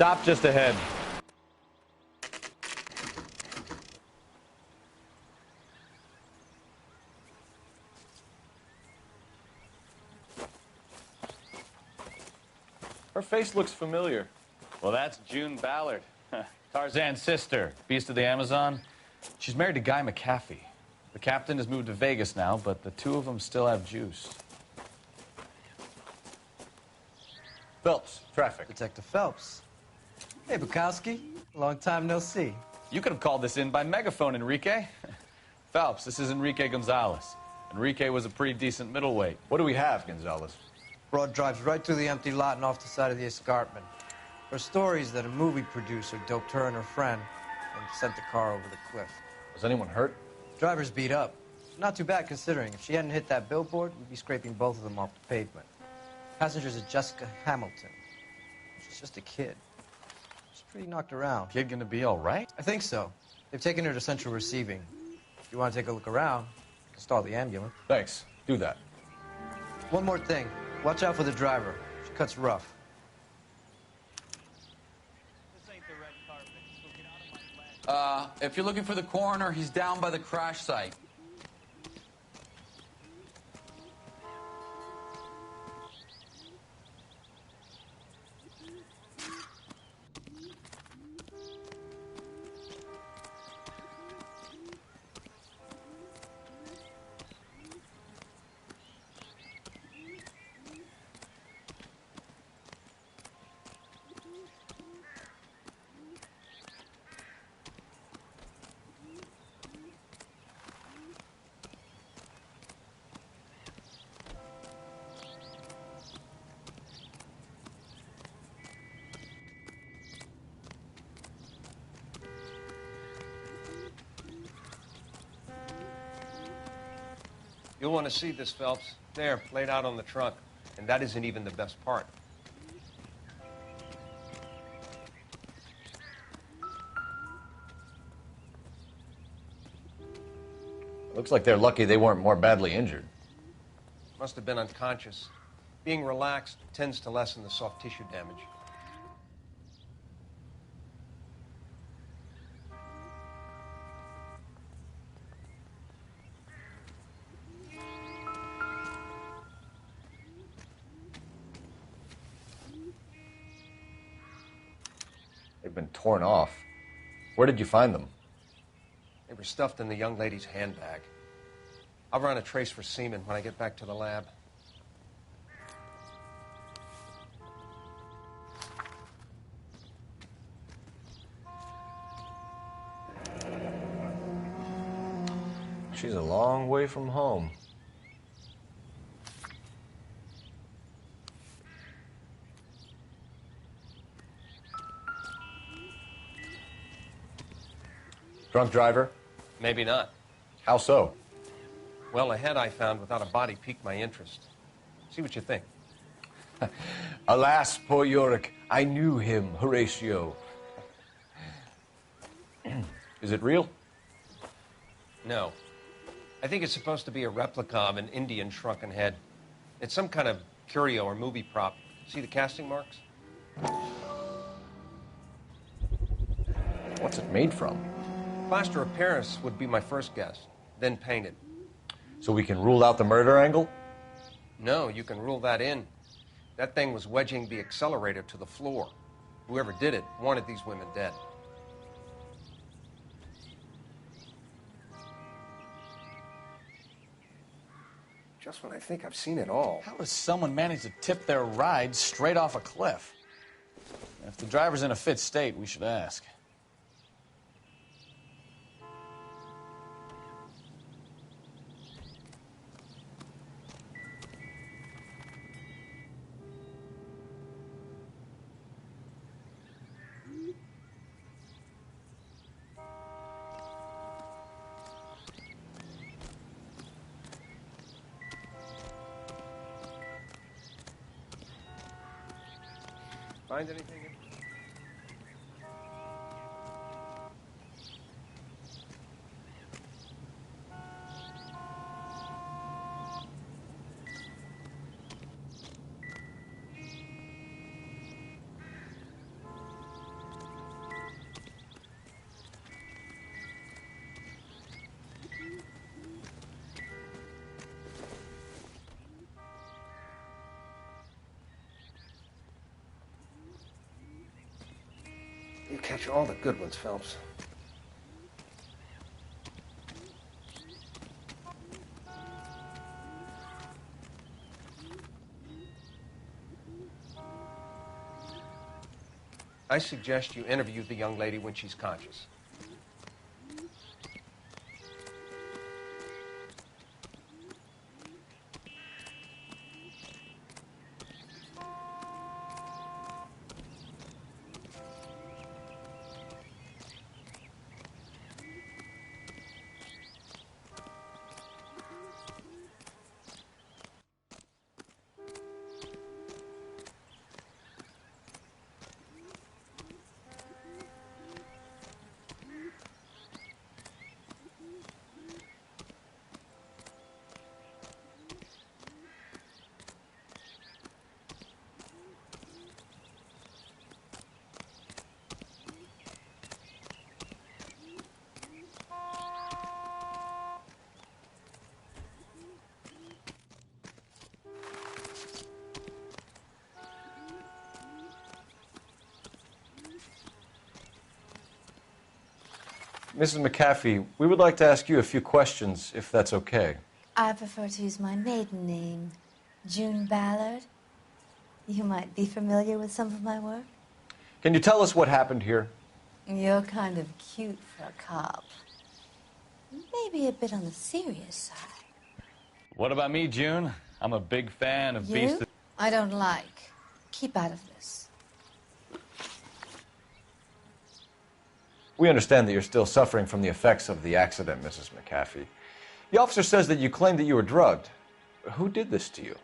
Stop just ahead. Her face looks familiar. Well, that's June Ballard, Tarzan's sister, beast of the Amazon. She's married to Guy McAfee. The captain has moved to Vegas now, but the two of them still have juice. Phelps, traffic. Detective Phelps. Hey, Bukowski. Long time no see. You could have called this in by megaphone, Enrique. Phelps, this is Enrique Gonzalez. Enrique was a pretty decent middleweight. What do we have, Gonzalez? Broad drives right through the empty lot and off the side of the escarpment. Her story is that a movie producer doped her and her friend and sent the car over the cliff. Was anyone hurt? Driver's beat up. Not too bad considering. If she hadn't hit that billboard, we'd be scraping both of them off the pavement. Passengers is Jessica Hamilton. She's just a kid. She's pretty knocked around. Kid gonna be all right? I think so. They've taken her to central receiving. If you want to take a look around, you can stall the ambulance. Thanks. Do that. One more thing. Watch out for the driver. She cuts rough. This ain't the red carpet, so get out of my lane. If you're looking for the coroner, he's down by the crash site. You'll want to see this, Phelps. There, laid out on the trunk. And that isn't even the best part. Looks like they're lucky they weren't more badly injured. Must have been unconscious. Being relaxed tends to lessen the soft tissue damage. They've been torn off. Where did you find them? They were stuffed in the young lady's handbag. I'll run a trace for semen when I get back to the lab. She's a long way from home. Drunk driver? Maybe not. How so? Well, a head I found without a body piqued my interest. See what you think. Alas, poor Yorick, I knew him, Horatio. Is it real? No. I think it's supposed to be a replica of an Indian shrunken head. It's some kind of curio or movie prop. See the casting marks? What's it made from? Plaster of Paris would be my first guess, then painted. So we can rule out the murder angle? No, you can rule that in. That thing was wedging the accelerator to the floor. Whoever did it wanted these women dead. Just when I think I've seen it all. How does someone manage to tip their ride straight off a cliff? If the driver's in a fit state, we should ask. Find anything? You catch all the good ones, Phelps. I suggest you interview the young lady when she's conscious. Mrs. McAfee, we would like to ask you a few questions, if that's okay. I prefer to use my maiden name, June Ballard. You might be familiar with some of my work. Can you tell us what happened here? You're kind of cute for a cop. Maybe a bit on the serious side. What about me, June? I'm a big fan of Beast. You? I don't like. Keep out of this. We understand that you're still suffering from the effects of the accident, Mrs. McAfee. The officer says that you claimed that you were drugged. Who did this to you?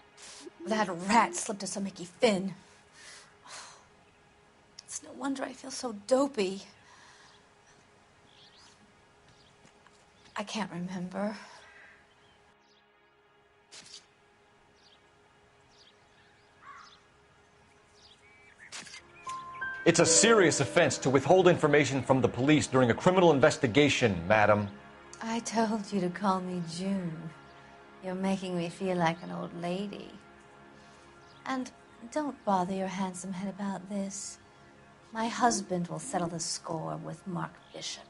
That rat slipped us a Mickey Finn. It's no wonder I feel so dopey. I can't remember. It's a serious offense to withhold information from the police during a criminal investigation, madam. I told you to call me June. You're making me feel like an old lady. And don't bother your handsome head about this. My husband will settle the score with Mark Bishop.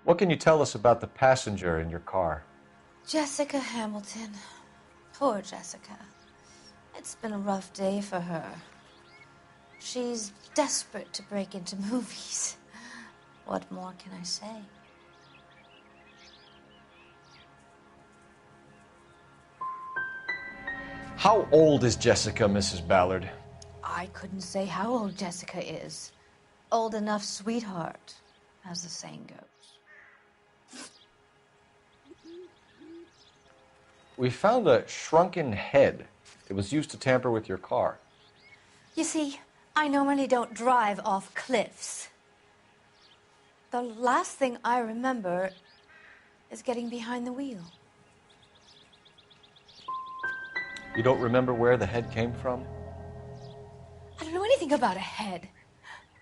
What can you tell us about the passenger in your car? Jessica Hamilton. Poor Jessica. It's been a rough day for her. She's desperate to break into movies. What more can I say? How old is Jessica, Mrs. Ballard? I couldn't say how old Jessica is. Old enough, sweetheart, as the saying goes. We found a shrunken head. It was used to tamper with your car. You see, I normally don't drive off cliffs. The last thing I remember is getting behind the wheel. You don't remember where the head came from? I don't know anything about a head.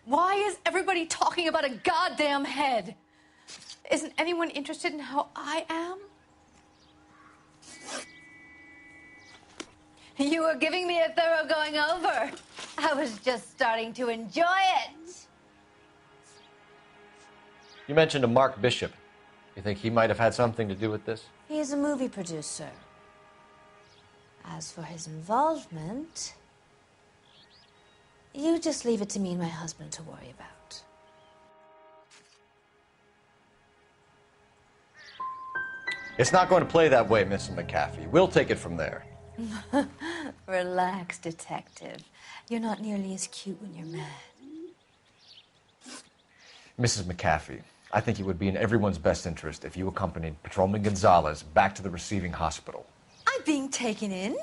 Why is everybody talking about a goddamn head? Isn't anyone interested in how I am? You were giving me a thorough going over. I was just starting to enjoy it. You mentioned a Mark Bishop. You think he might have had something to do with this? He is a movie producer. As for his involvement, you just leave it to me and my husband to worry about. It's not going to play that way, Mrs. McAfee. We'll take it from there. Relax, detective. You're not nearly as cute when you're mad. Mrs. McAfee, I think it would be in everyone's best interest if you accompanied Patrolman Gonzalez back to the receiving hospital. I'm being taken in?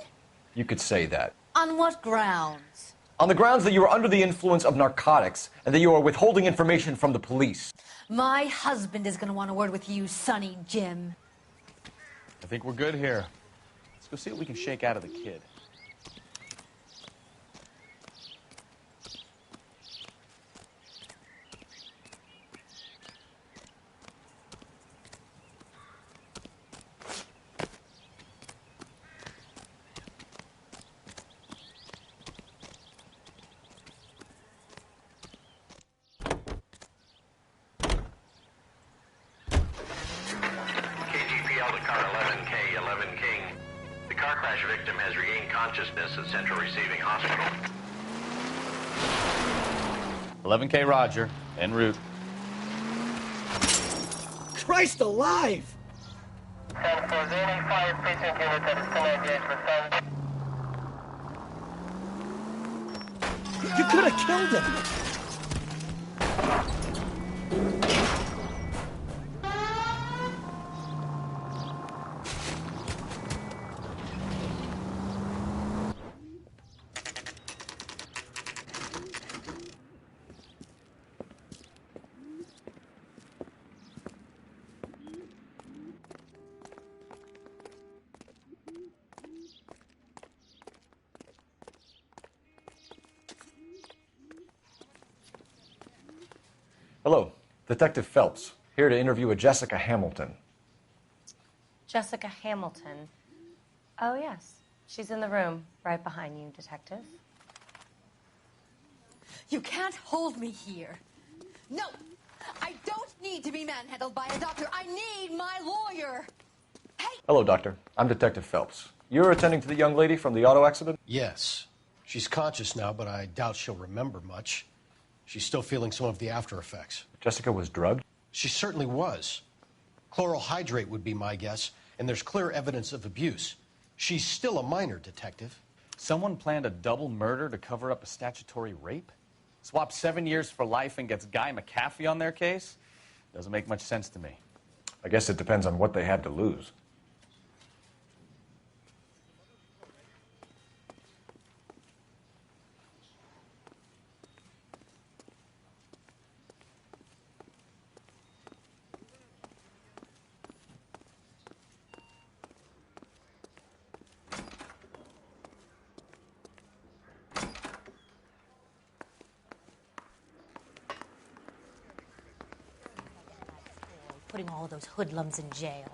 You could say that. On what grounds? On the grounds that you are under the influence of narcotics and that you are withholding information from the police. My husband is going to want a word with you, Sonny Jim. I think we're good here. Let's go see what we can shake out of the kid. has regained consciousness at Central Receiving Hospital. 11K Roger, en route. Christ alive! 10-4, any fire precinct unit that is still engaged with them. You could have killed him! Hello, Detective Phelps, here to interview a Jessica Hamilton. Jessica Hamilton. Oh, yes. She's in the room, right behind you, Detective. You can't hold me here. No! I don't need to be manhandled by a doctor. I need my lawyer! Hey! Hello, Doctor. I'm Detective Phelps. You're attending to the young lady from the auto accident? Yes. She's conscious now, but I doubt she'll remember much. She's still feeling some of the after effects. Jessica was drugged? She certainly was. Chloral hydrate would be my guess, and there's clear evidence of abuse. She's still a minor, Detective. Someone planned a double murder to cover up a statutory rape? Swap 7 years for life and gets Guy McAfee on their case? Doesn't make much sense to me. I guess it depends on what they had to lose. Putting all those hoodlums in jail.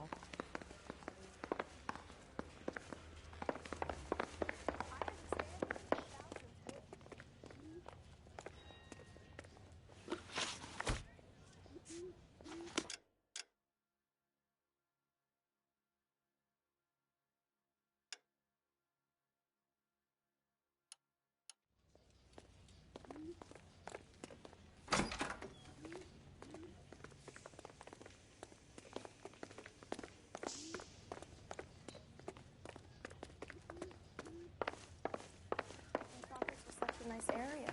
Nice area.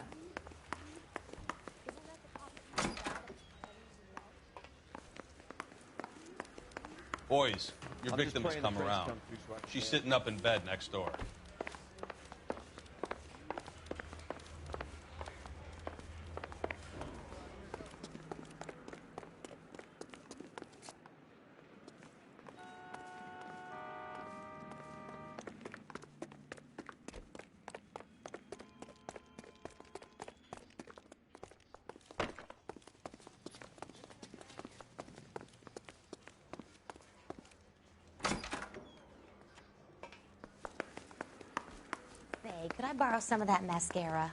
Boys, your victim has come around. She's sitting up in bed next door. Hey, could I borrow some of that mascara?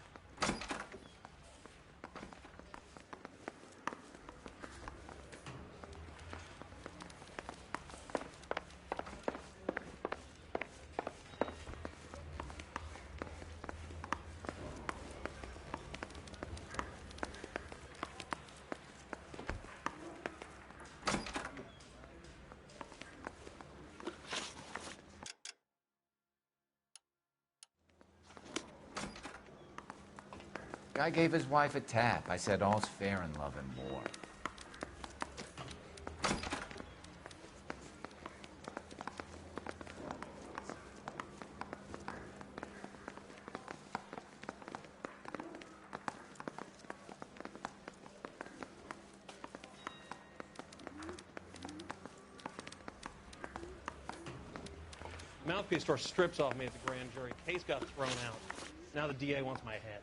Guy gave his wife a tap. I said all's fair in love and war. Mouthpiece store strips off me at the grand jury. Case got thrown out. Now the DA wants my head.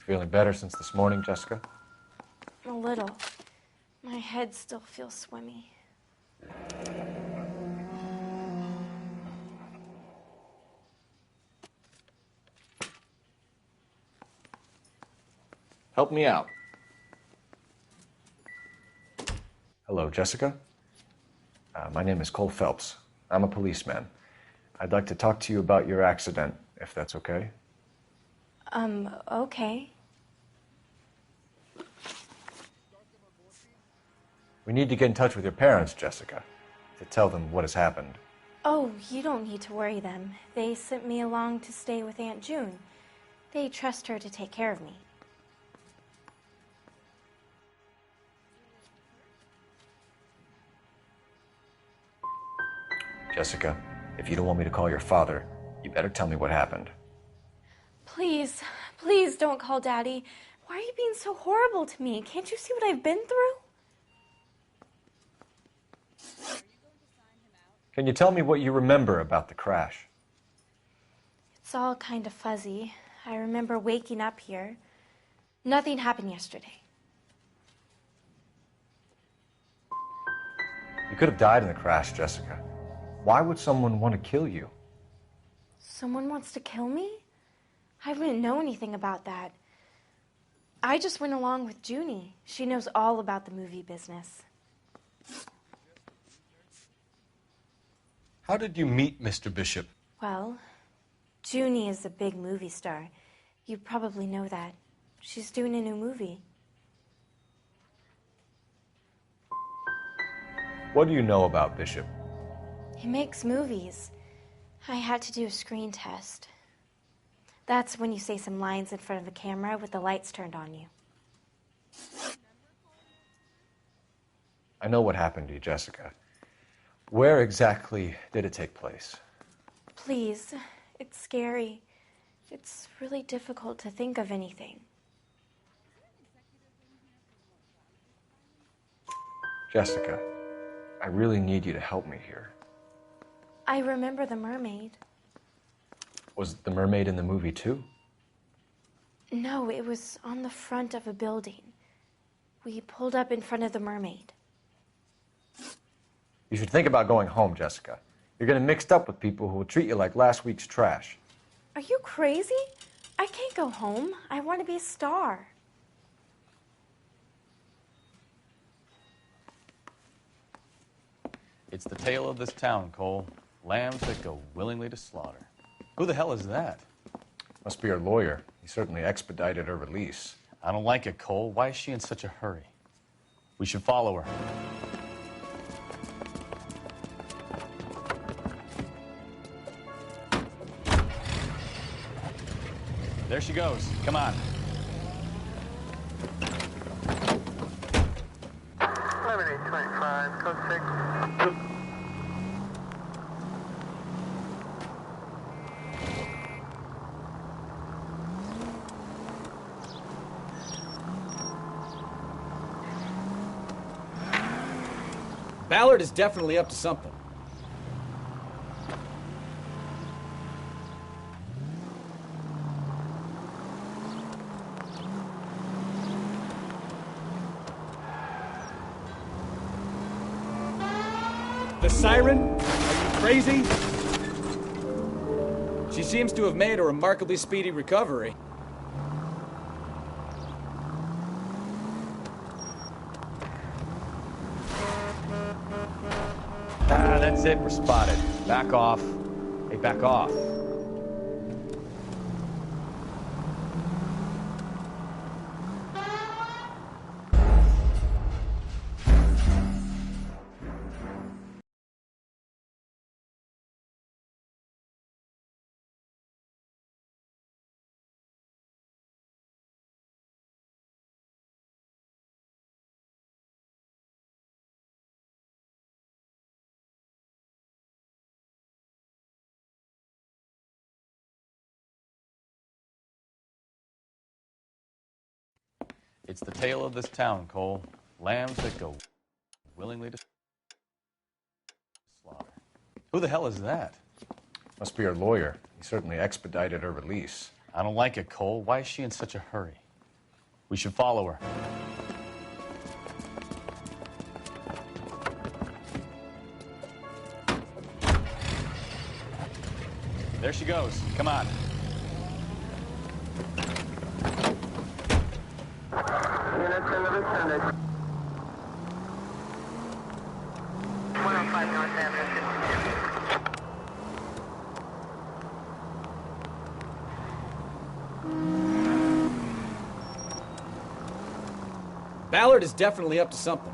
Feeling better since this morning, Jessica? A little. My head still feels swimmy. Help me out. Hello, Jessica. My name is Cole Phelps. I'm a policeman. I'd like to talk to you about your accident, if that's okay. Okay. We need to get in touch with your parents, Jessica, to tell them what has happened. Oh, you don't need to worry them. They sent me along to stay with Aunt June. They trust her to take care of me. Jessica, if you don't want me to call your father, you better tell me what happened. Please, please don't call Daddy. Why are you being so horrible to me? Can't you see what I've been through? Can you tell me what you remember about the crash? It's all kind of fuzzy. I remember waking up here. Nothing happened yesterday. You could have died in the crash, Jessica. Why would someone want to kill you? Someone wants to kill me? I wouldn't know anything about that. I just went along with Junie. She knows all about the movie business. How did you meet Mr. Bishop? Well, Junie is a big movie star. You probably know that. She's doing a new movie. What do you know about Bishop? He makes movies. I had to do a screen test. That's when you say some lines in front of a camera with the lights turned on you. I know what happened to you, Jessica. Where exactly did it take place? Please, it's scary. It's really difficult to think of anything. Jessica, I really need you to help me here. I remember the mermaid. Was the mermaid in the movie too? No, it was on the front of a building. We pulled up in front of the mermaid. You should think about going home, Jessica. You're getting mixed up with people who will treat you like last week's trash. Are you crazy? I can't go home. I want to be a star. It's the tale of this town, Cole. Lambs that go willingly to slaughter. Who the hell is that? Must be her lawyer. He certainly expedited her release. I don't like it, Cole. Why is she in such a hurry? We should follow her. There she goes. Come on. 11825, code 6. Ballard is definitely up to something. The siren? Are you crazy? She seems to have made a remarkably speedy recovery. That's it. We're spotted. Back off. Hey, back off. It's the tale of this town, Cole. Lambs that go willingly to slaughter. Who the hell is that? Must be her lawyer. He certainly expedited her release. I don't like it, Cole. Why is she in such a hurry? We should follow her. There she goes. Come on. Units in the vicinity. 105 North Avenue. Ballard is definitely up to something.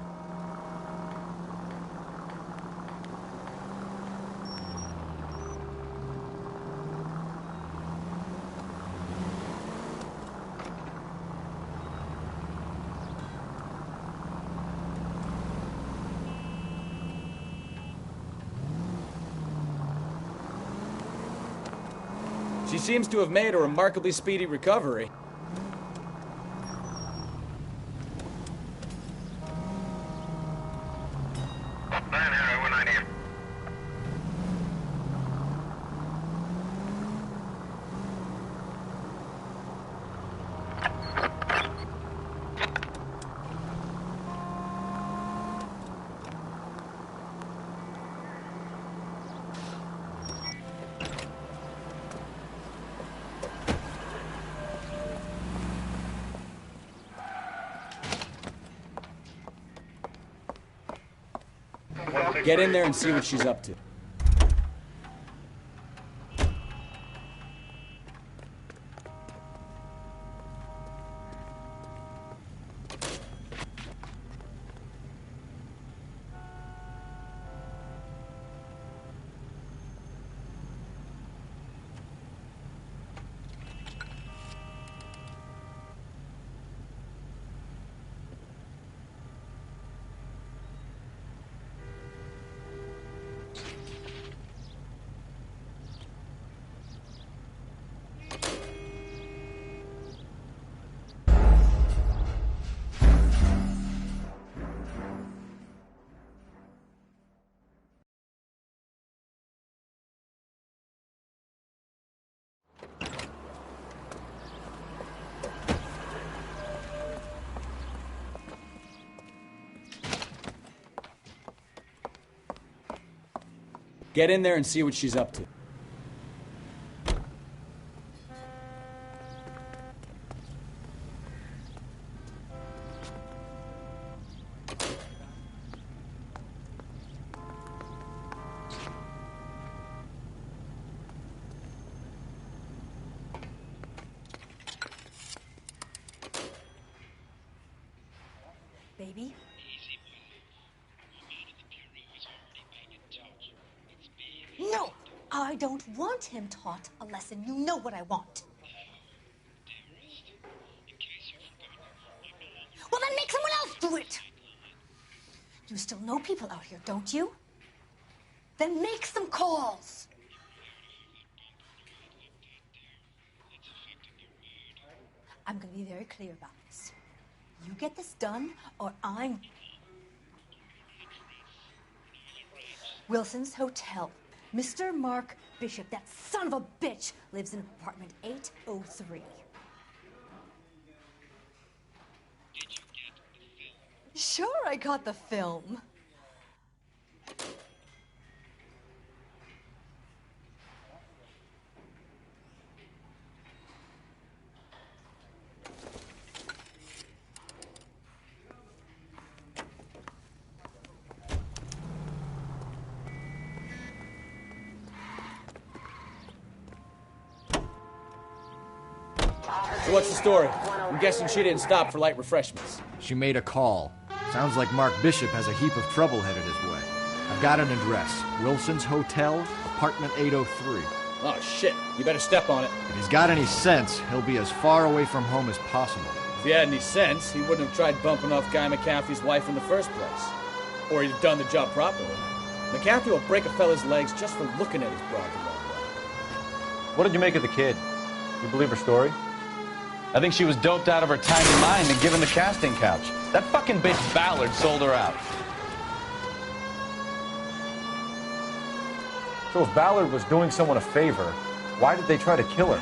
She seems to have made a remarkably speedy recovery. Get in there and see what she's up to. Get in there and see what she's up to. Baby? No! I don't want him taught a lesson. You know what I want. Well, then make someone else do it! You still know people out here, don't you? Then make some calls! I'm gonna be very clear about this. You get this done, or I'm... Wilson's Hotel. Mr. Mark Bishop, that son of a bitch, lives in apartment 803. Sure, I got the film. So what's the story? I'm guessing she didn't stop for light refreshments. She made a call. Sounds like Mark Bishop has a heap of trouble headed his way. I've got an address. Wilson's Hotel, apartment 803. Oh, shit. You better step on it. If he's got any sense, he'll be as far away from home as possible. If he had any sense, he wouldn't have tried bumping off Guy McAfee's wife in the first place. Or he'd have done the job properly. McAfee will break a fella's legs just for looking at his broad the wrong way. What did you make of the kid? You believe her story? I think she was doped out of her tiny mind and given the casting couch. That fucking bitch Ballard sold her out. So if Ballard was doing someone a favor, why did they try to kill her?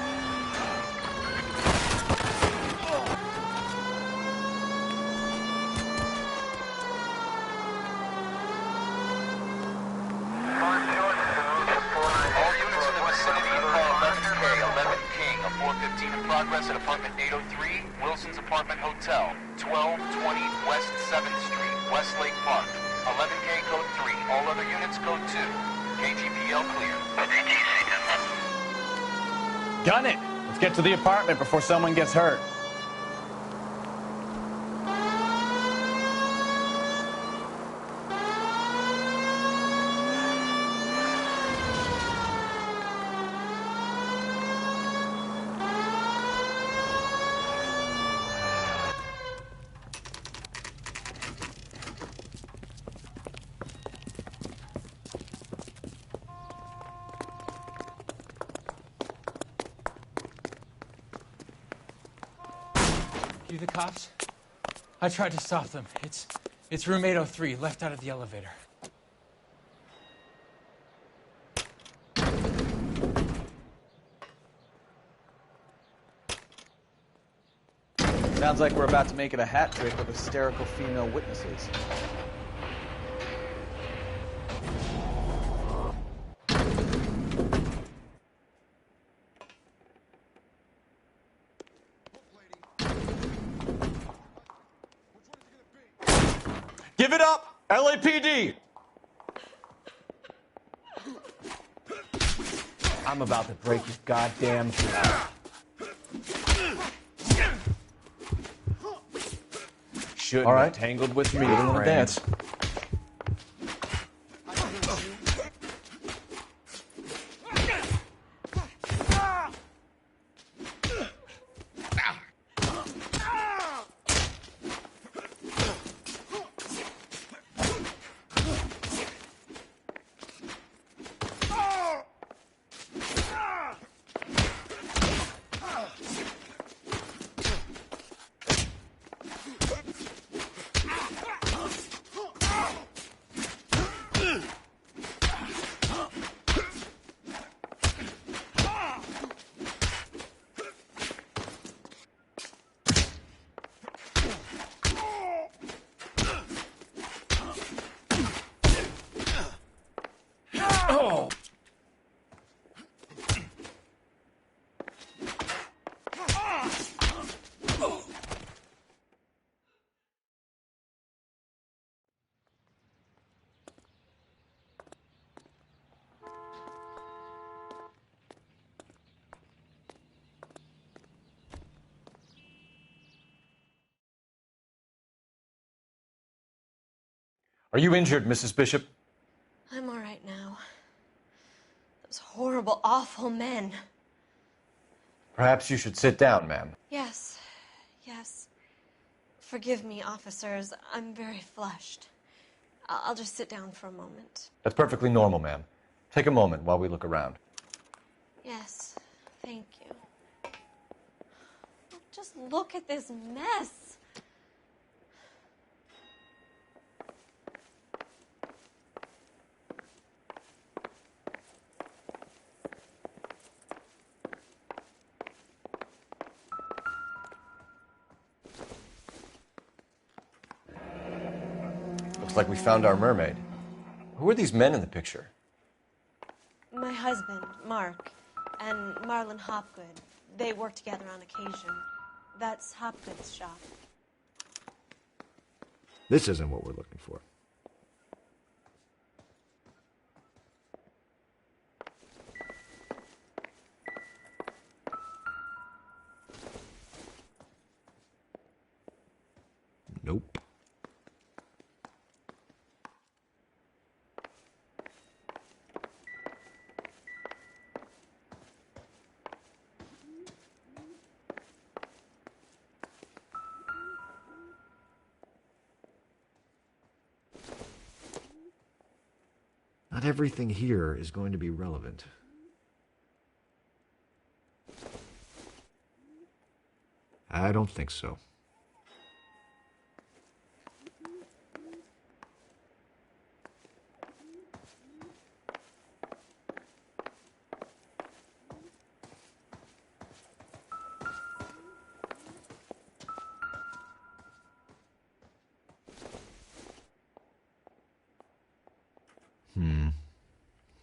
415 in progress at apartment 803, Wilson's Apartment Hotel, 1220 West 7th Street, Westlake Park. 11K code 3. All other units code 2. KGPL clear. Gun it! Let's get to the apartment before someone gets hurt. You the cops? I tried to stop them. It's room 803, left out of the elevator. Sounds like we're about to make it a hat trick with hysterical female witnesses. Give it up! LAPD! I'm about to break his goddamn throat. Shouldn't All right. have tangled with me, Get in the dance. Oh! Are you injured, Mrs. Bishop? I'm all right now. Those horrible, awful men. Perhaps you should sit down, ma'am. Yes, yes. Forgive me, officers. I'm very flushed. I'll just sit down for a moment. That's perfectly normal, ma'am. Take a moment while we look around. Yes, thank you. Just look at this mess. Looks like we found our mermaid. Who are these men in the picture? My husband, Mark, and Marlon Hopgood. They work together on occasion. That's Hopgood's shop. This isn't what we're looking for. Nope. Not everything here is going to be relevant. I don't think so.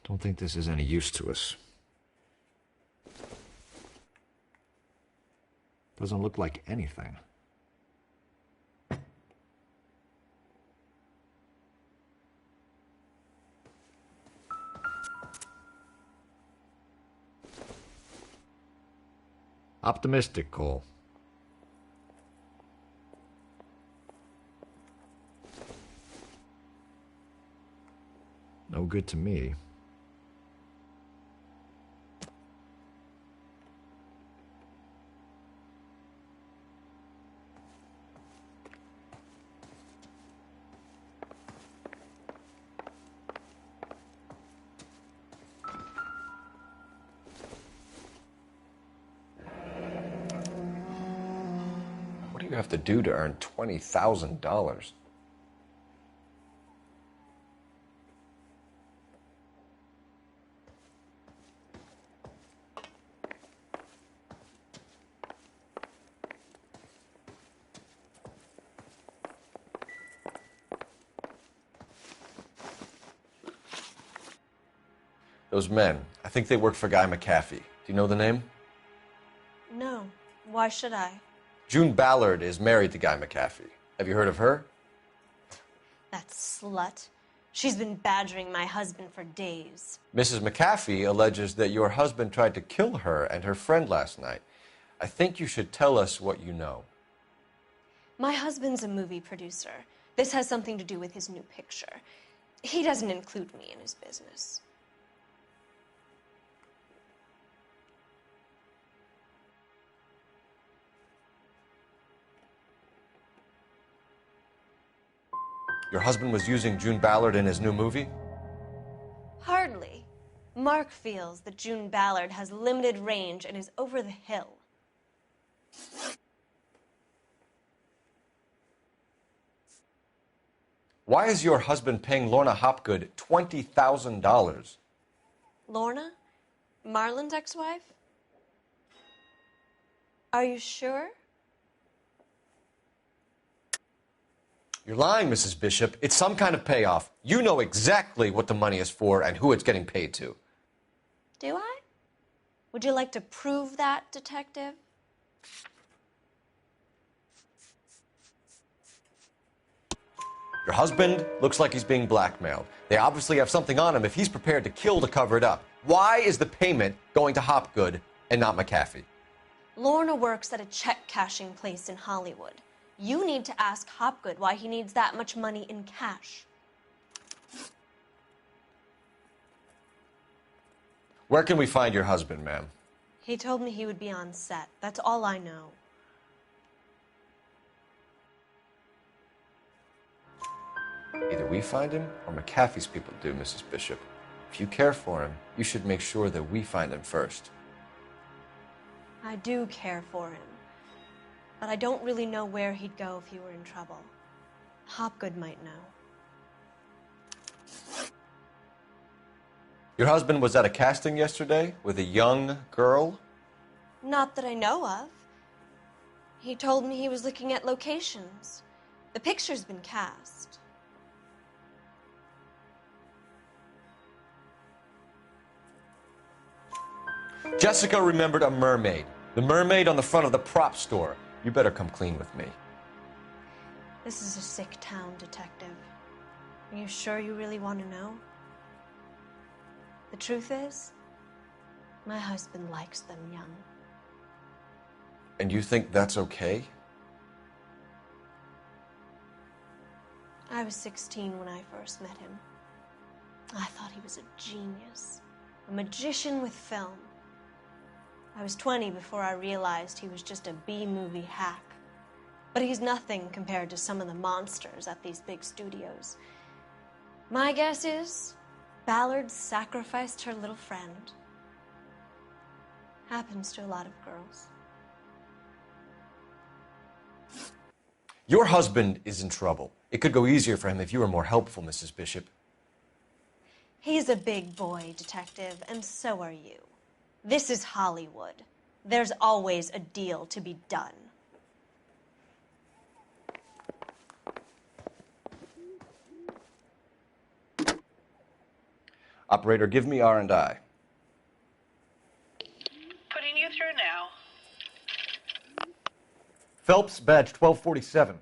Don't think this is any use to us. Doesn't look like anything. Optimistic, Cole. No good to me. What do you have to do to earn $20,000? Those men, I think they work for Guy McAfee. Do you know the name? No. Why should I? June Ballard is married to Guy McAfee. Have you heard of her? That slut. She's been badgering my husband for days. Mrs. McAfee alleges that your husband tried to kill her and her friend last night. I think you should tell us what you know. My husband's a movie producer. This has something to do with his new picture. He doesn't include me in his business. Your husband was using June Ballard in his new movie? Hardly. Mark feels that June Ballard has limited range and is over the hill. Why is your husband paying Lorna Hopgood $20,000? Lorna? Marlon's ex-wife? Are you sure? You're lying, Mrs. Bishop. It's some kind of payoff. You know exactly what the money is for and who it's getting paid to. Do I? Would you like to prove that, detective? Your husband looks like he's being blackmailed. They obviously have something on him if he's prepared to kill to cover it up. Why is the payment going to Hopgood and not McAfee? Lorna works at a check-cashing place in Hollywood. You need to ask Hopgood why he needs that much money in cash. Where can we find your husband, ma'am? He told me he would be on set. That's all I know. Either we find him or McAfee's people do, Mrs. Bishop. If you care for him, you should make sure that we find him first. I do care for him. But I don't really know where he'd go if he were in trouble. Hopgood might know. Your husband was at a casting yesterday with a young girl? Not that I know of. He told me he was looking at locations. The picture's been cast. Jessica remembered a mermaid. The mermaid on the front of the prop store. You better come clean with me. This is a sick town, detective. Are you sure you really want to know? The truth is, my husband likes them young. And you think that's okay? I was 16 when I first met him. I thought he was a genius, a magician with film. I was 20 before I realized he was just a B-movie hack. But he's nothing compared to some of the monsters at these big studios. My guess is Ballard sacrificed her little friend. Happens to a lot of girls. Your husband is in trouble. It could go easier for him if you were more helpful, Mrs. Bishop. He's a big boy, detective, and so are you. This is Hollywood. There's always a deal to be done. Operator, give me R&I. Putting you through now. Phelps, badge 1247.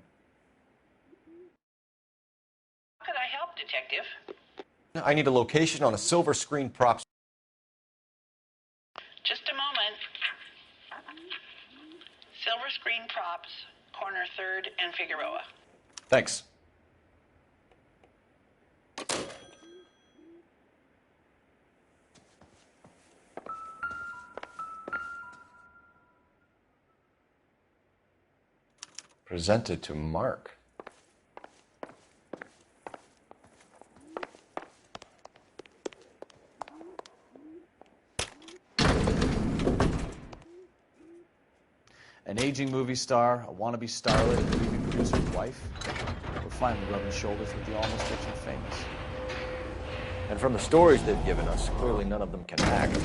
How can I help, Detective? I need a location on a silver screen props. Just a moment. Silver screen props, corner 3rd and Figueroa. Thanks. Presented to Mark. An aging movie star, a wannabe starlet, and a movie producer's wife. We're finally rubbing shoulders with the almost rich and famous. And from the stories they've given us, clearly none of them can act.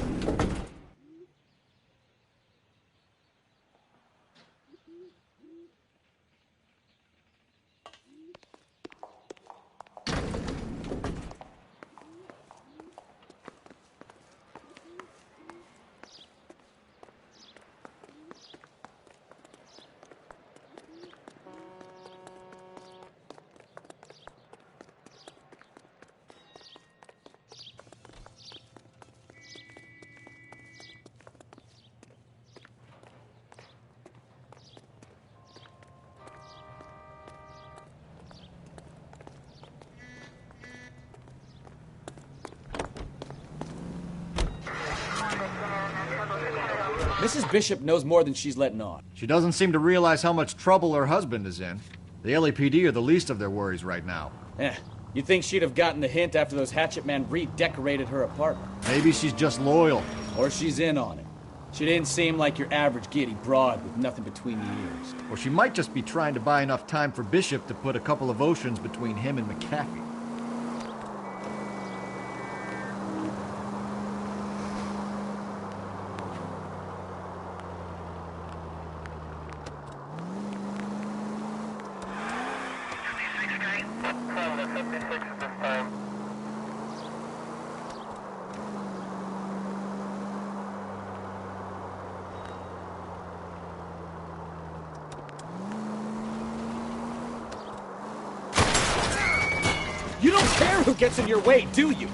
Mrs. Bishop knows more than she's letting on. She doesn't seem to realize how much trouble her husband is in. The LAPD are the least of their worries right now. You'd think she'd have gotten the hint after those hatchet men redecorated her apartment. Maybe she's just loyal. Or she's in on it. She didn't seem like your average giddy broad with nothing between the ears. Or she might just be trying to buy enough time for Bishop to put a couple of oceans between him and McAfee. You don't care who gets in your way, do you?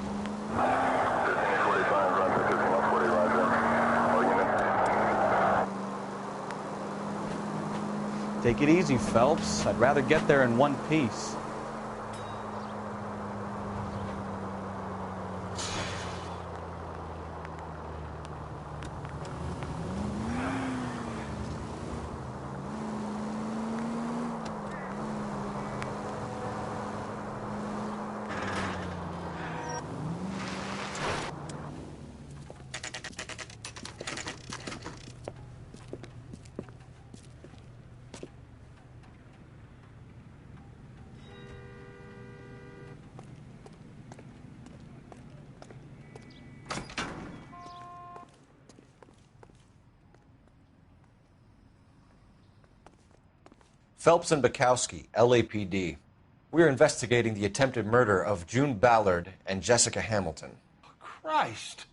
Take it easy, Phelps. I'd rather get there in one piece. Phelps and Bukowski, LAPD. We're investigating the attempted murder of June Ballard and Jessica Hamilton. Christ.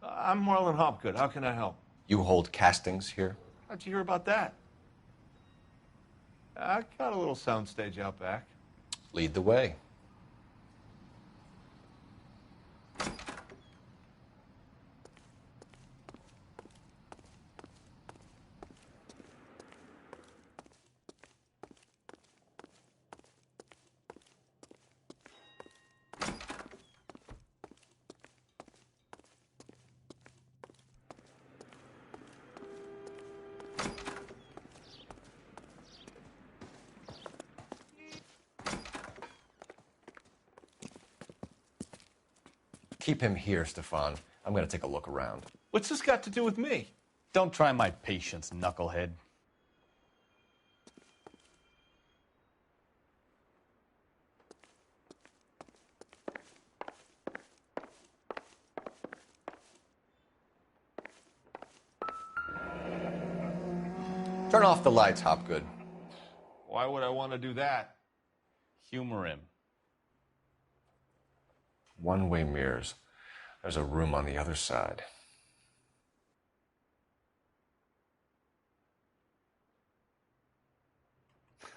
I'm Marlon Hopgood. How can I help? You hold castings here? How'd you hear about that? I got a little soundstage out back. Lead the way. Keep him here, Stefan. I'm going to take a look around. What's this got to do with me? Don't try my patience, knucklehead. Turn off the lights, Hopgood. Why would I want to do that? Humor him. One-way mirrors. There's a room on the other side. –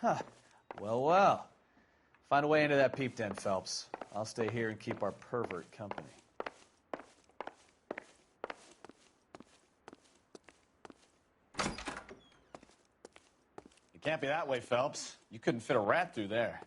Huh. Well, well. Find a way into that peep den, Phelps. I'll stay here and keep our pervert company. It can't be that way, Phelps. You couldn't fit a rat through there.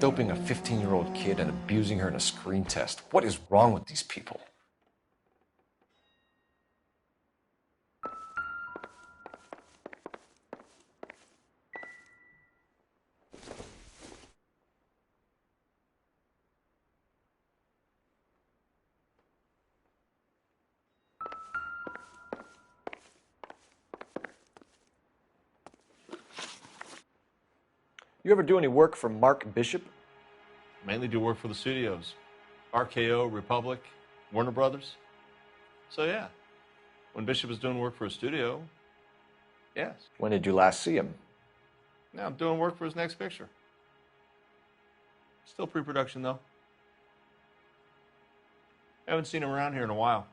Doping a 15-year-old kid and abusing her in a screen test. What is wrong with these people? You ever do any work for Mark Bishop? Mainly do work for the studios. RKO, Republic, Warner Brothers. So yeah, when Bishop was doing work for a studio, yes. When did you last see him? Now I'm doing work for his next picture. Still pre-production though. Haven't seen him around here in a while.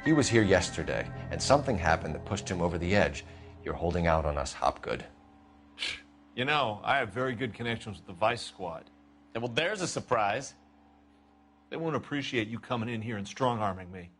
He was here yesterday, and something happened that pushed him over the edge. You're holding out on us, Hopgood. You know, I have very good connections with the Vice Squad. Yeah, well, there's a surprise. They won't appreciate you coming in here and strong-arming me.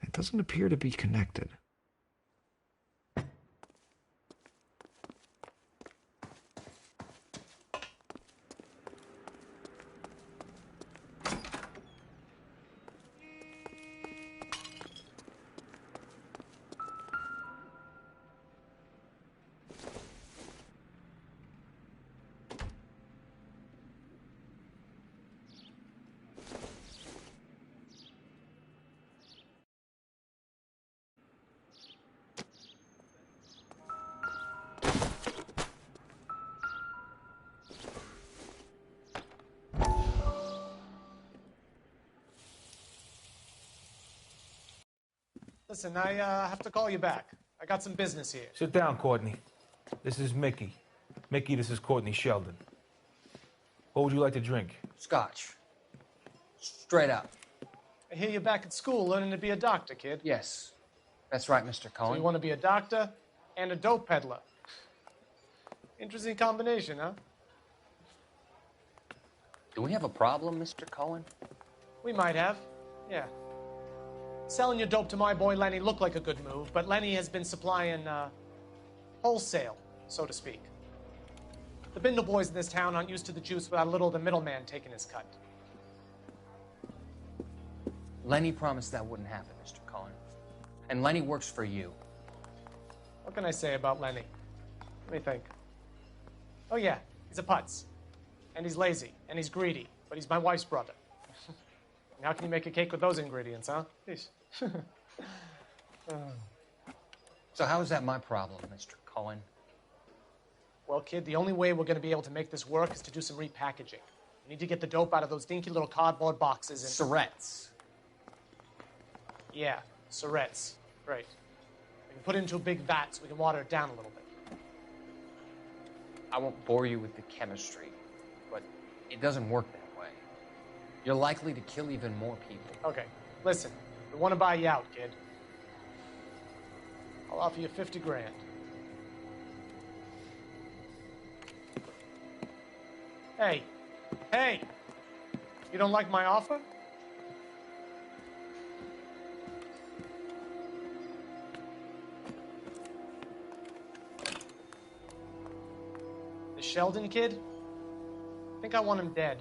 It doesn't appear to be connected. Listen, I have to call you back. I got some business here. Sit down, Courtney. This is Mickey. Mickey, this is Courtney Sheldon. What would you like to drink? Scotch. Straight up. I hear you're back at school learning to be a doctor, kid. Yes. That's right, Mr. So Cohen. you want to be a doctor and a dope peddler. Interesting combination, huh? Do we have a problem, Mr. Cohen? We might have, yeah. Selling your dope to my boy Lenny looked like a good move, but Lenny has been supplying, wholesale, so to speak. The Bindle boys in this town aren't used to the juice without a little of the middleman taking his cut. Lenny promised that wouldn't happen, Mr. Cohen. And Lenny works for you. Okay. can I say about Lenny? Let me think. Oh, yeah, he's a putz. And he's lazy. And he's greedy. But he's my wife's brother. How can you make a cake with those ingredients, huh? Jeez. So how is that my problem, Mr. Cohen? Well, kid, the only way we're going to be able to make this work is to do some repackaging. We need to get the dope out of those dinky little cardboard boxes and... Surrettes. Yeah, Surrettes. Right. We can put it into a big vat so we can water it down a little bit. I won't bore you with the chemistry, but it doesn't work that way. You're likely to kill even more people. Okay, listen. We want to buy you out, kid. I'll offer you 50 grand. Hey. Hey! You don't like my offer? The Sheldon kid? I think I want him dead.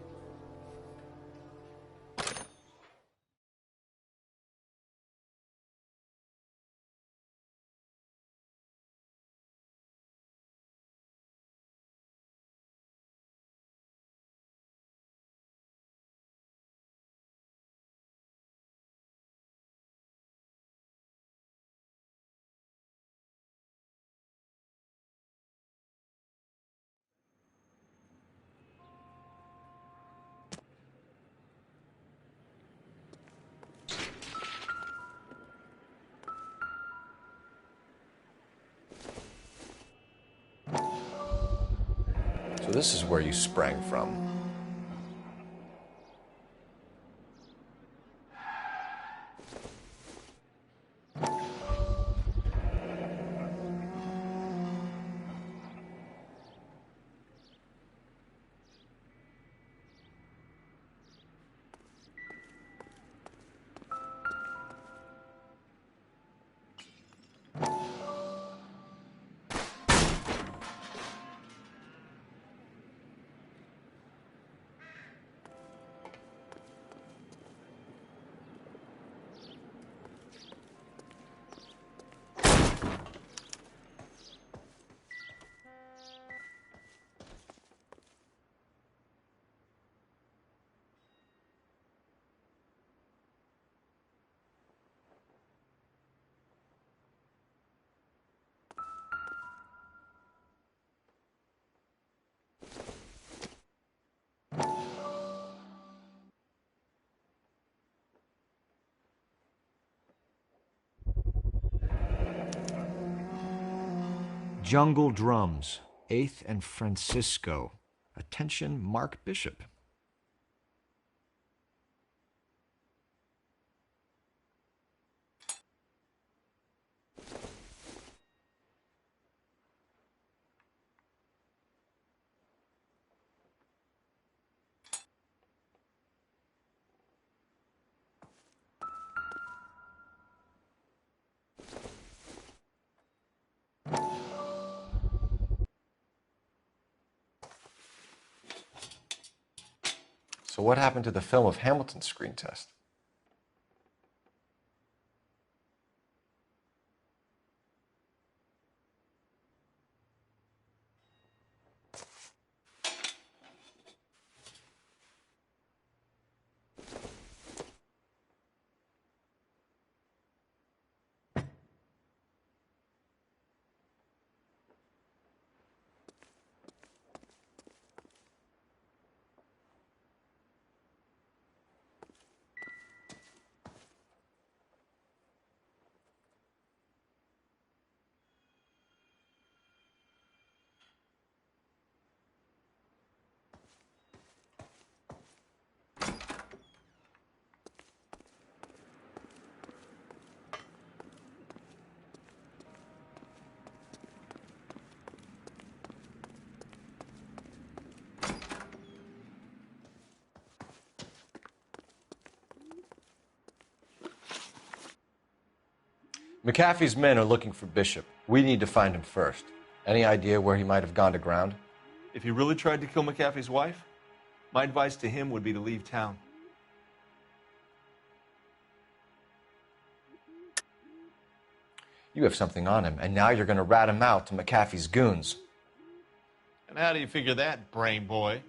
So this is where you sprang from. Jungle Drums, 8th and Francisco. Attention, Mark Bishop. So what happened to the film of Hamilton's screen test? McAfee's men are looking for Bishop. We need to find him first. Any idea where he might have gone to ground? If he really tried to kill McAfee's wife, my advice to him would be to leave town. You have something on him, and now you're going to rat him out to McAfee's goons. And how do you figure that, brain boy?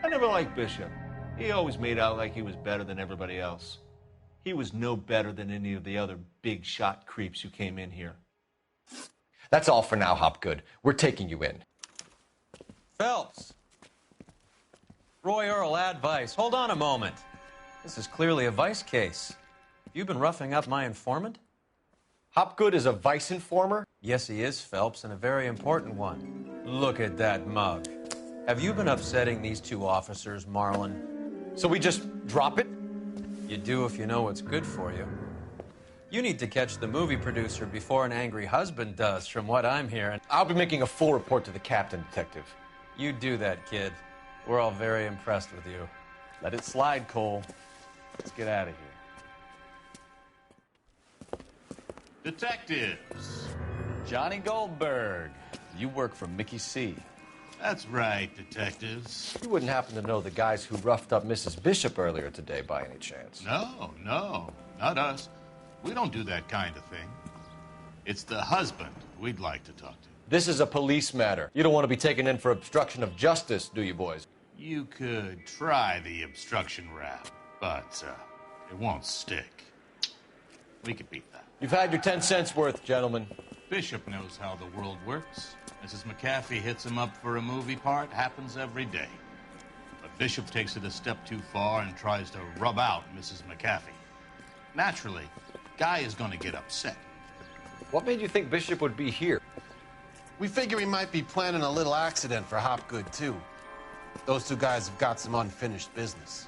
I never liked Bishop. He always made out like he was better than everybody else. He was no better than any of the other big shot creeps who came in here. That's all for now, Hopgood. We're taking you in. Phelps. Roy Earl, advice. Hold on a moment. This is clearly a vice case. You've been roughing up my informant? Hopgood is a vice informer? Yes, he is, Phelps, and a very important one. Look at that mug. Have you been upsetting these two officers, Marlon? So we just drop it? You do if you know what's good for you. You need to catch the movie producer before an angry husband does, from what I'm hearing. I'll be making a full report to the captain, Detective. You do that, kid. We're all very impressed with you. Let it slide, Cole. Let's get out of here. Detectives. Johnny Goldberg. You work for Mickey C. That's right, detectives. You wouldn't happen to know the guys who roughed up Mrs. Bishop earlier today by any chance? No, not us. We don't do that kind of thing. It's the husband we'd like to talk to. This is a police matter. You don't want to be taken in for obstruction of justice, do you, boys? You could try the obstruction rap, but it won't stick. We could beat that. You've had your 10 cents worth, gentlemen. Bishop knows how the world works. Mrs. McAfee hits him up for a movie part. Happens every day. But Bishop takes it a step too far and tries to rub out Mrs. McAfee. Naturally, Guy is going to get upset. What made you think Bishop would be here? We figure he might be planning a little accident for Hopgood, too. Those two guys have got some unfinished business.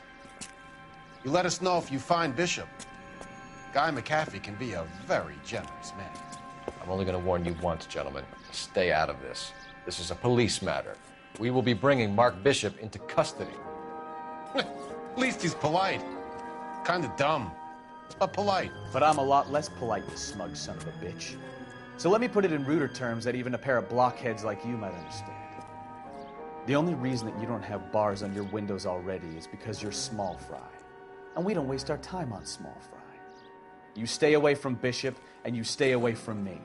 You let us know if you find Bishop. Guy McAfee can be a very generous man. I'm only going to warn you once, gentlemen. Stay out of this. This is a police matter. We will be bringing Mark Bishop into custody. At least he's polite. Kind of dumb, but polite. But I'm a lot less polite, you smug son of a bitch. So let me put it in ruder terms that even a pair of blockheads like you might understand. The only reason that you don't have bars on your windows already is because you're small fry. And we don't waste our time on small fry. You stay away from Bishop, and you stay away from me.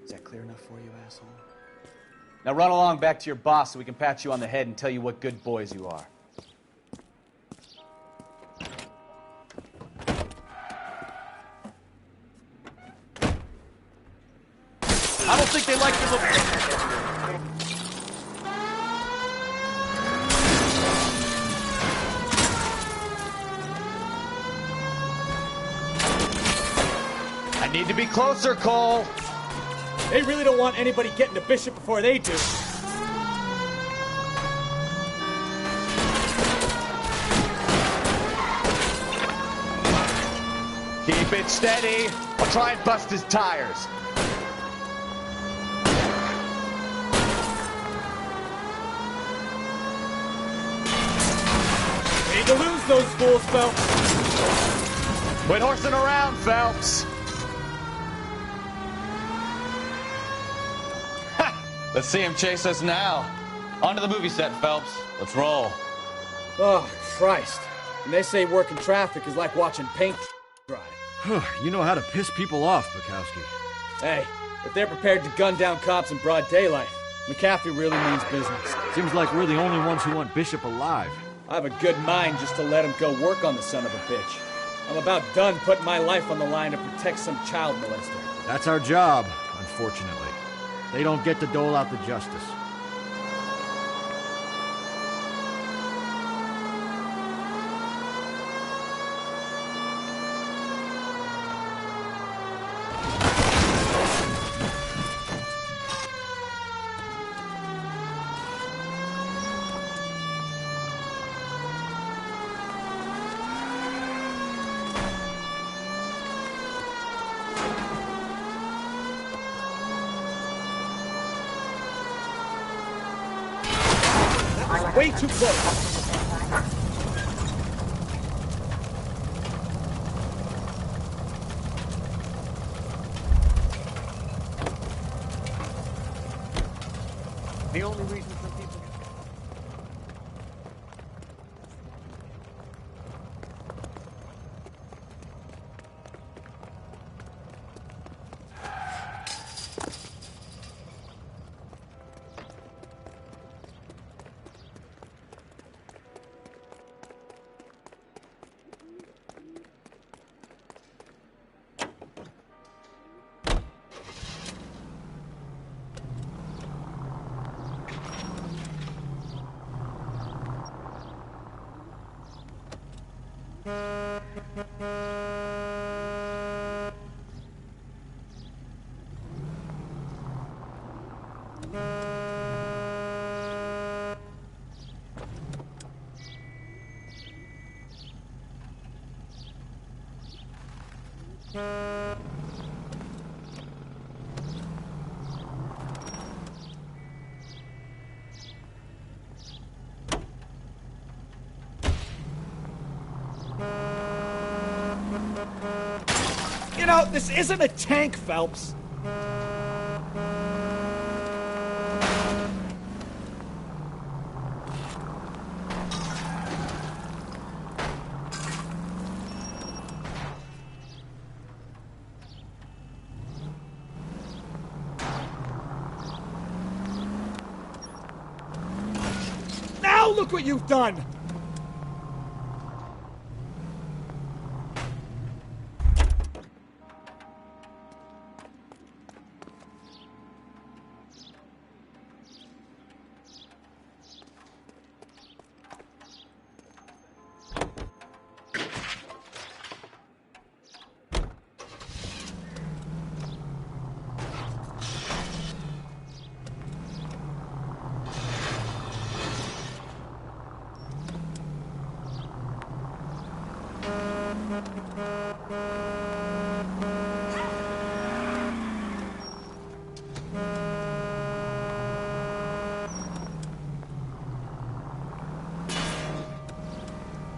Is that clear enough for you, asshole? Now run along back to your boss so we can pat you on the head and tell you what good boys you are. I don't think they like your look. I need to be closer, Cole. They really don't want anybody getting to Bishop before they do. Keep it steady. I'll try and bust his tires. Need to lose those fools, Phelps. Quit horsing around, Phelps. Let's see him chase us now. On to the movie set, Phelps. Let's roll. Oh, Christ. And they say working traffic is like watching paint dry. You know how to piss people off, Bukowski. Hey, if they're prepared to gun down cops in broad daylight, McAfee really means business. Seems like we're the only ones who want Bishop alive. I have a good mind just to let him go work on the son of a bitch. I'm about done putting my life on the line to protect some child molester. That's our job, unfortunately. They don't get to dole out the justice. Way too close. The only reason some people... You know, this isn't a tank, Phelps. Now look what you've done!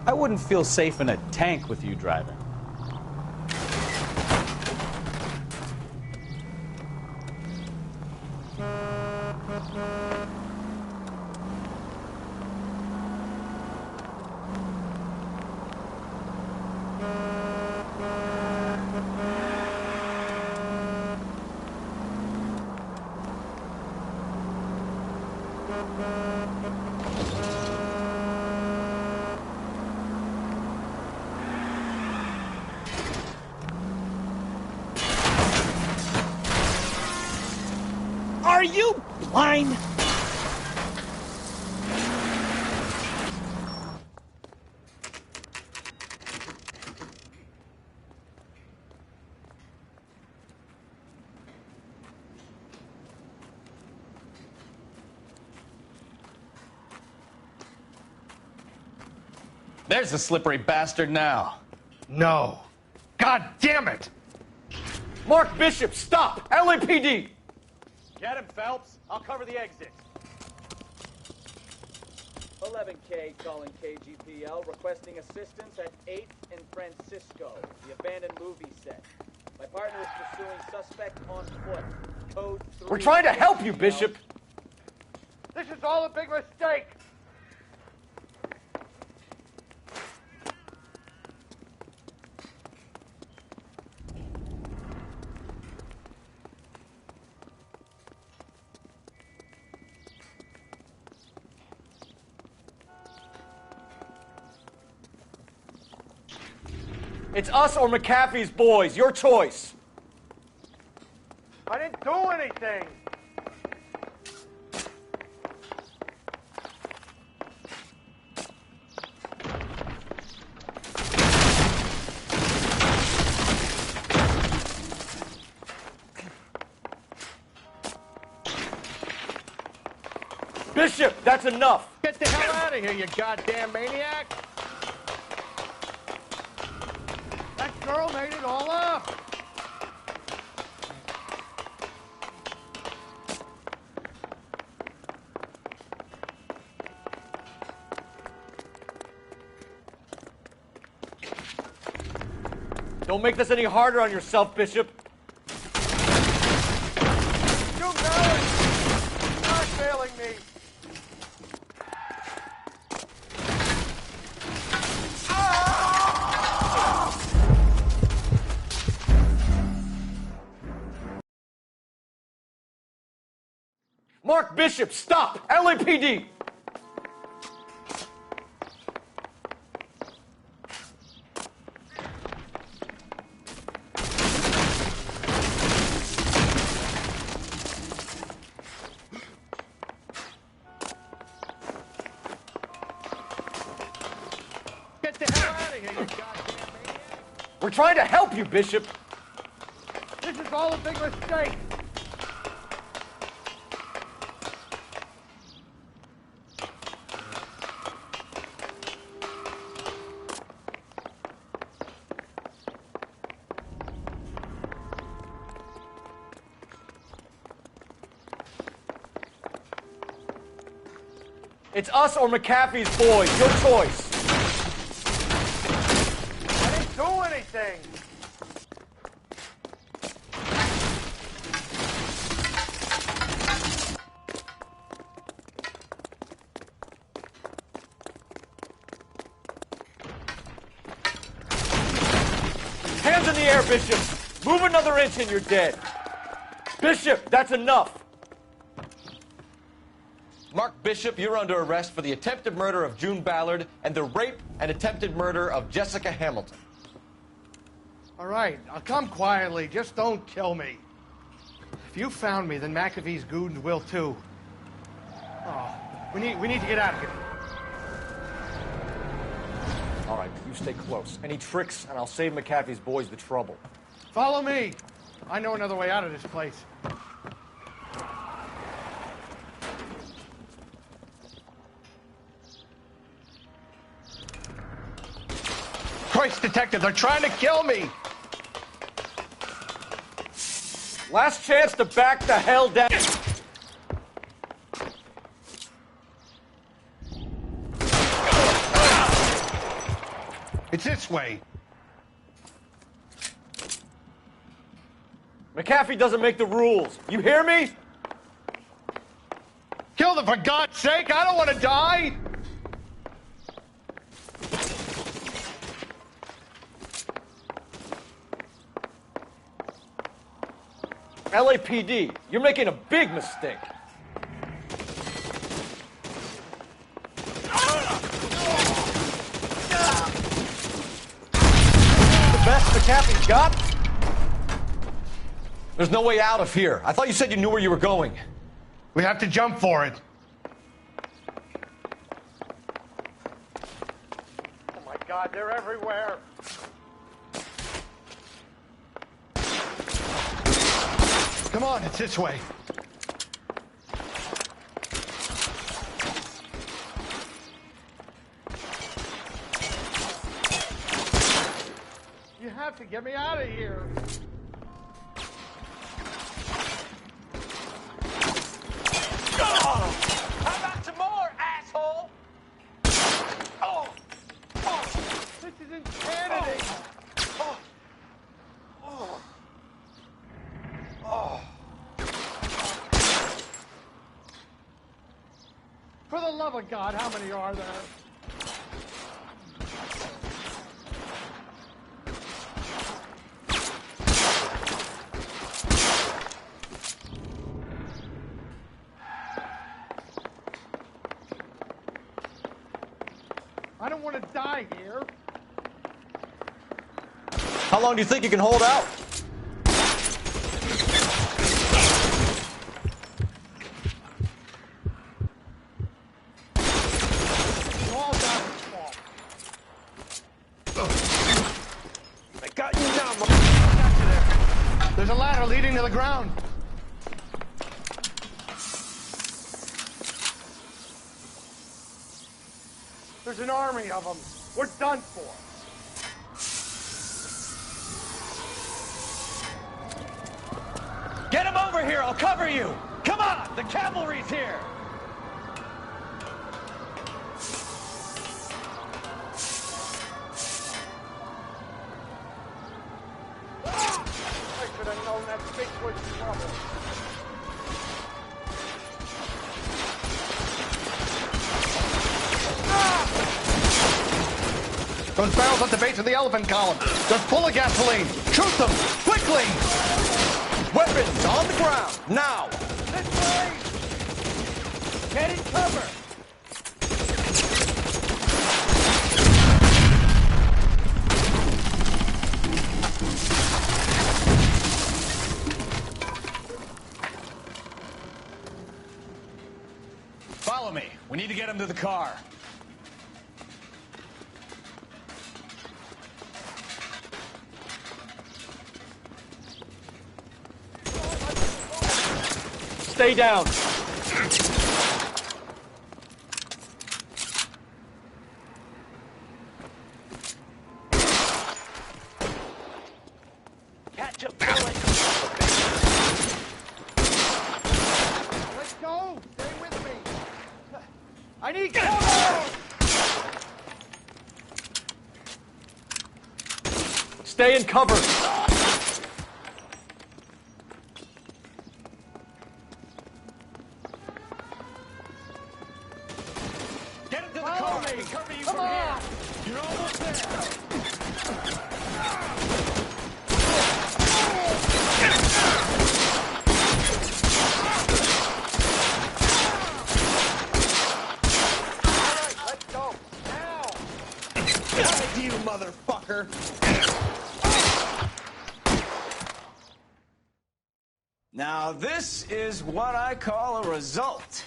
I wouldn't feel safe in a tank with you driving. Are you blind? There's the slippery bastard now. No. God damn it! Mark Bishop, stop! LAPD! Get him, Phelps. I'll cover the exit. 11K calling KGPL, requesting assistance at 8th and Francisco, the abandoned movie set. My partner is pursuing suspect on foot. Code 3. We're trying to help you, Bishop! This is all a big mistake! It's us or McAfee's boys. Your choice. I didn't do anything! Bishop, that's enough. Get the hell out of here, you goddamn maniac! That girl made it all up! Don't make this any harder on yourself, Bishop. You're not failing me. Mark Bishop, stop! LAPD! Get the hell out of here, you goddamn maniac. We're trying to help you, Bishop. This is all a big mistake. It's us or McAfee's boys. Your choice. I didn't do anything. Hands in the air, Bishop. Move another inch and you're dead. Bishop, that's enough. Mark Bishop, you're under arrest for the attempted murder of June Ballard and the rape and attempted murder of Jessica Hamilton. All right, I'll come quietly. Just don't kill me. If you found me, then McAfee's goons will too. Oh, we need to get out of here. All right, you stay close. Any tricks, and I'll save McAfee's boys the trouble. Follow me. I know another way out of this place. Christ, detective, they're trying to kill me. Last chance to back the hell down. It's this way. McAfee doesn't make the rules. You hear me? Kill them, for God's sake! I don't want to die! LAPD, you're making a big mistake. The best McAfee's got? There's no way out of here. I thought you said you knew where you were going. We have to jump for it. Oh my God, they're everywhere. Come on, it's this way. You have to get me out of here. Oh, how about some more, asshole? Oh, this is insanity. Oh. Oh. Oh. For the love of God, how many are there? I don't want to die here. How long do you think you can hold out? All God's fault. I got you now, I got you there. There's a ladder leading to the ground. There's an army of them. We're done for. Get him over here, I'll cover you! Come on, the cavalry's here! should have known that bitch was trouble. Those barrels at the base of the elephant column. They're full of gasoline. Shoot them! Quickly! Weapons on the ground, now! This way! Get in cover! Follow me. We need to get him to the car. Stay down. Catch a bullet. Let's go. Stay with me. I need cover. Stay in cover. You motherfucker! Now, this is what I call a result.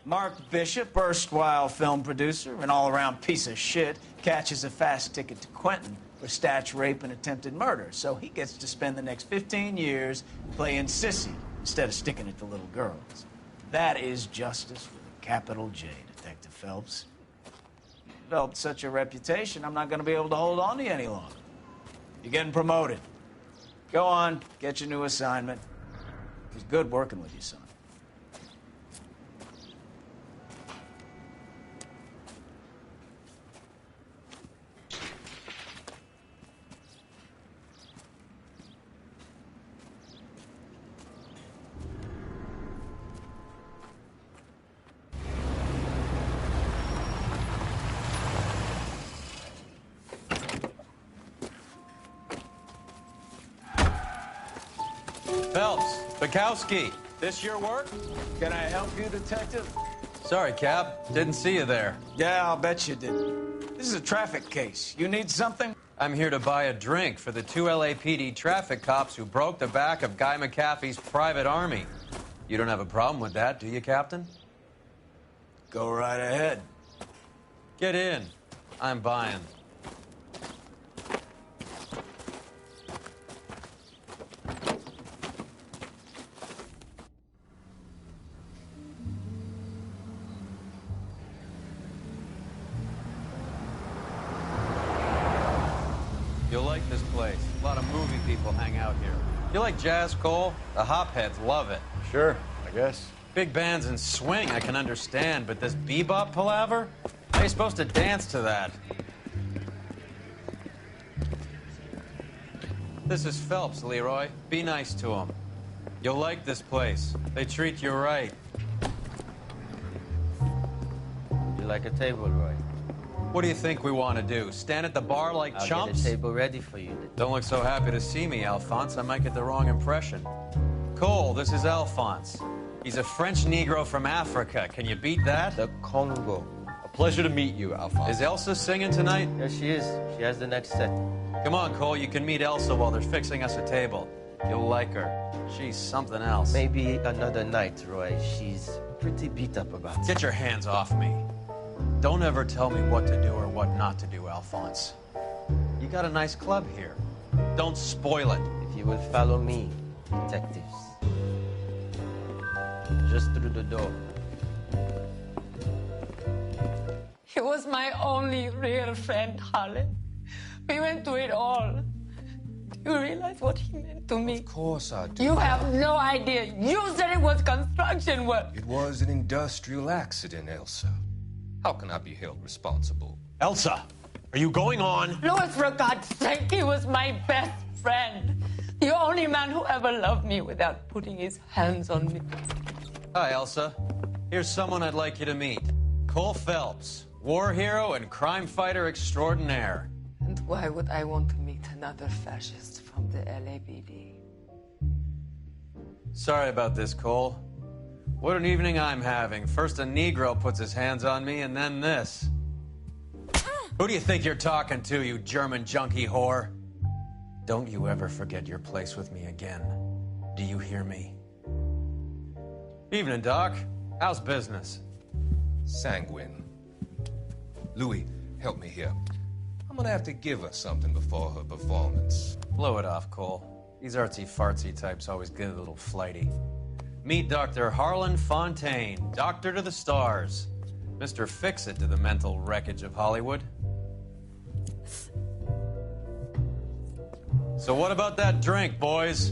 Mark Bishop, erstwhile film producer and all-around piece of shit, catches a fast ticket to Quentin for statch rape and attempted murder, so he gets to spend the next 15 years playing sissy instead of sticking it to little girls. That is justice with a capital J, Detective Phelps. Developed such a reputation, I'm not going to be able to hold on to you any longer. You're getting promoted. Go on, get your new assignment. It was good working with you, son. Phelps, Bukowski, this your work? Can I help you, Detective? Sorry, Cap. Didn't see you there. Yeah, I'll bet you didn't. This is a traffic case. You need something? I'm here to buy a drink for the 2 LAPD traffic cops who broke the back of Guy McAfee's private army. You don't have a problem with that, do you, Captain? Go right ahead. Get in. I'm buying. You'll like this place. A lot of movie people hang out here. You like jazz, Cole? The hopheads love it. Sure, I guess. Big bands and swing, I can understand, but this bebop palaver? How are you supposed to dance to that? This is Phelps, Leroy. Be nice to him. You'll like this place. They treat you right. You like a table, Roy? What do you think we want to do? Stand at the bar like I'll chumps? get a table ready for you. Don't look so happy to see me, Alphonse. I might get the wrong impression. Cole, this is Alphonse. He's a French Negro from Africa. Can you beat that? The Congo. A pleasure to meet you, Alphonse. Is Elsa singing tonight? Yes, she is. She has the next set. Come on, Cole. You can meet Elsa while they're fixing us a table. You'll like her. She's something else. Maybe another night, Roy. She's pretty beat up about it. Get your hands off me. Don't ever tell me what to do or what not to do, Alphonse. You got a nice club here. Don't spoil it. If you will follow me, detectives. Just through the door. He was my only real friend, Harlan. We went through it all. Do you realize what he meant to me? Of course I do. You have no idea. You said it was construction work. It was an industrial accident, Elsa. How can I be held responsible? Elsa, are you going on? Louis, for God's sake, he was my best friend. The only man who ever loved me without putting his hands on me. Hi, Elsa. Here's someone I'd like you to meet. Cole Phelps, war hero and crime fighter extraordinaire. And why would I want to meet another fascist from the LAPD? Sorry about this, Cole. What an evening I'm having. First a Negro puts his hands on me, and then this. Who do you think you're talking to, you German junkie whore? Don't you ever forget your place with me again. Do you hear me? Evening, Doc. How's business? Sanguine. Louis, help me here. I'm gonna have to give her something before her performance. Blow it off, Cole. These artsy-fartsy types always get a little flighty. Meet Dr. Harlan Fontaine, doctor to the stars. Mr. Fix-It to the mental wreckage of Hollywood. So what about that drink, boys?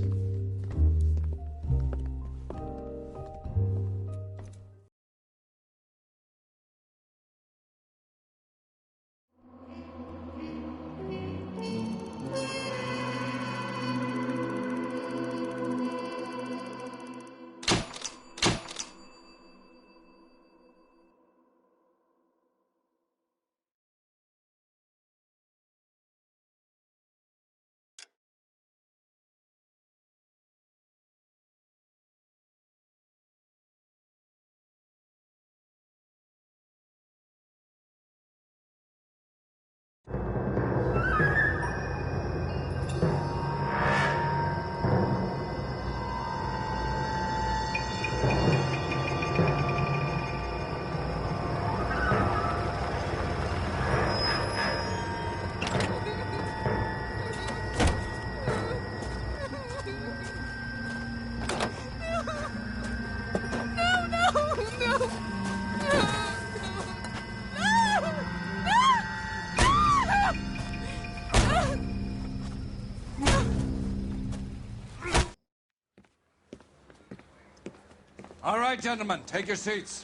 All right, gentlemen, take your seats.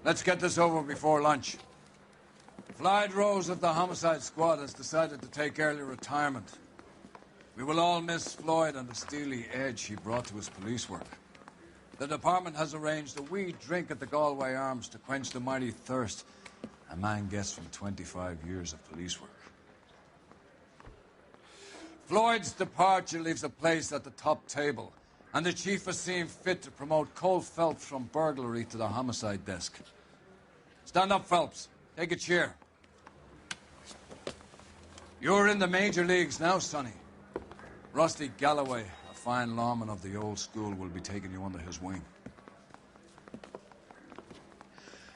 Let's get this over before lunch. Floyd Rose of the Homicide Squad has decided to take early retirement. We will all miss Floyd and the steely edge he brought to his police work. The department has arranged a wee drink at the Galway Arms to quench the mighty thirst a man gets from 25 years of police work. Floyd's departure leaves a place at the top table, and the chief has seen fit to promote Cole Phelps from burglary to the homicide desk. Stand up, Phelps. Take a chair. You're in the major leagues now, Sonny. Rusty Galloway, a fine lawman of the old school, will be taking you under his wing.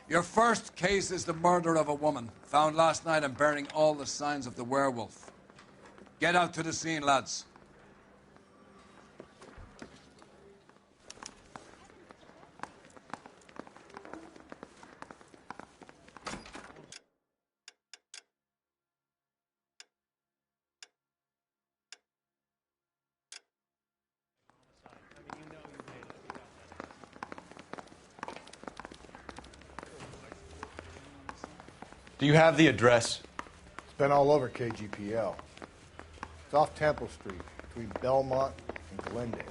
Your first case is the murder of a woman, found last night and bearing all the signs of the werewolf. Get out to the scene, lads. Do you have the address? It's been all over KGPL. It's off Temple Street, between Belmont and Glendale.